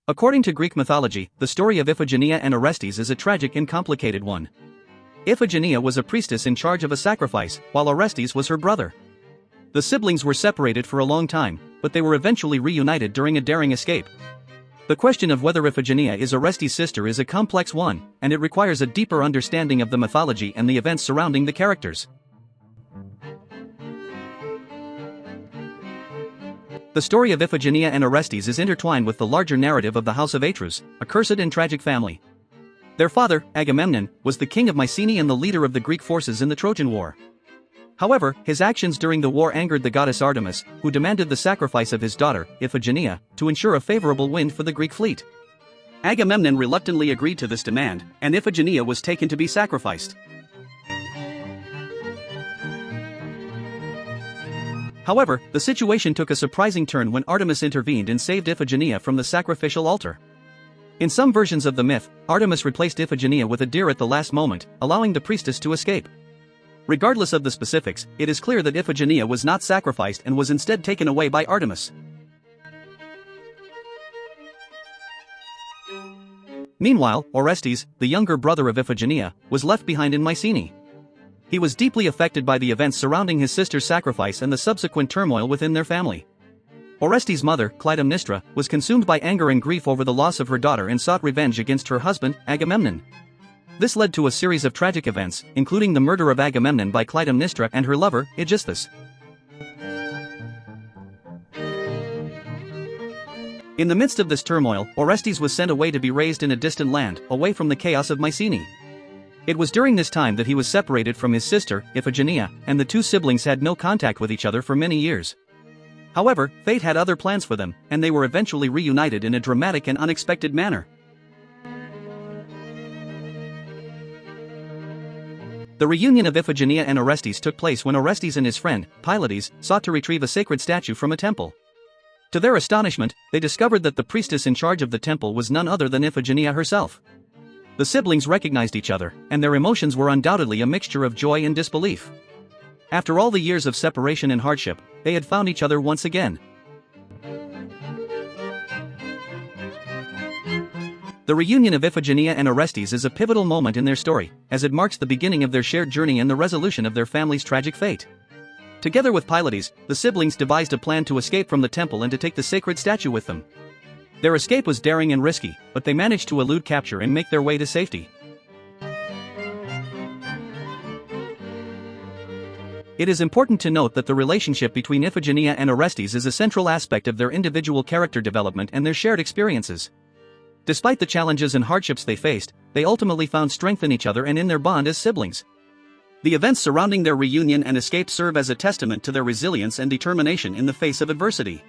According to Greek mythology, the story of Iphigenia and Orestes is a tragic and complicated one. Iphigenia was a priestess in charge of a sacrifice, while Orestes was her brother. The siblings were separated for a long time, but they were eventually reunited during a daring escape. The question of whether Iphigenia is Orestes' sister is a complex one, and it requires a deeper understanding of the mythology and the events surrounding the characters. The story of Iphigenia and Orestes is intertwined with the larger narrative of the House of Atreus, a cursed and tragic family. Their father, Agamemnon, was the king of Mycenae and the leader of the Greek forces in the Trojan War. However, his actions during the war angered the goddess Artemis, who demanded the sacrifice of his daughter, Iphigenia, to ensure a favorable wind for the Greek fleet. Agamemnon reluctantly agreed to this demand, and Iphigenia was taken to be sacrificed. However, the situation took a surprising turn when Artemis intervened and saved Iphigenia from the sacrificial altar. In some versions of the myth, Artemis replaced Iphigenia with a deer at the last moment, allowing the priestess to escape. Regardless of the specifics, it is clear that Iphigenia was not sacrificed and was instead taken away by Artemis. Meanwhile, Orestes, the younger brother of Iphigenia, was left behind in Mycenae. He was deeply affected by the events surrounding his sister's sacrifice and the subsequent turmoil within their family. Orestes' mother, Clytemnestra, was consumed by anger and grief over the loss of her daughter and sought revenge against her husband, Agamemnon. This led to a series of tragic events, including the murder of Agamemnon by Clytemnestra and her lover, Aegisthus. In the midst of this turmoil, Orestes was sent away to be raised in a distant land, away from the chaos of Mycenae. It was during this time that he was separated from his sister, Iphigenia, and the two siblings had no contact with each other for many years. However, fate had other plans for them, and they were eventually reunited in a dramatic and unexpected manner. The reunion of Iphigenia and Orestes took place when Orestes and his friend, Pylades, sought to retrieve a sacred statue from a temple. To their astonishment, they discovered that the priestess in charge of the temple was none other than Iphigenia herself. The siblings recognized each other, and their emotions were undoubtedly a mixture of joy and disbelief. After all the years of separation and hardship, they had found each other once again. The reunion of Iphigenia and Orestes is a pivotal moment in their story, as it marks the beginning of their shared journey and the resolution of their family's tragic fate. Together with Pylades, the siblings devised a plan to escape from the temple and to take the sacred statue with them. Their escape was daring and risky, but they managed to elude capture and make their way to safety. It is important to note that the relationship between Iphigenia and Orestes is a central aspect of their individual character development and their shared experiences. Despite the challenges and hardships they faced, they ultimately found strength in each other and in their bond as siblings. The events surrounding their reunion and escape serve as a testament to their resilience and determination in the face of adversity.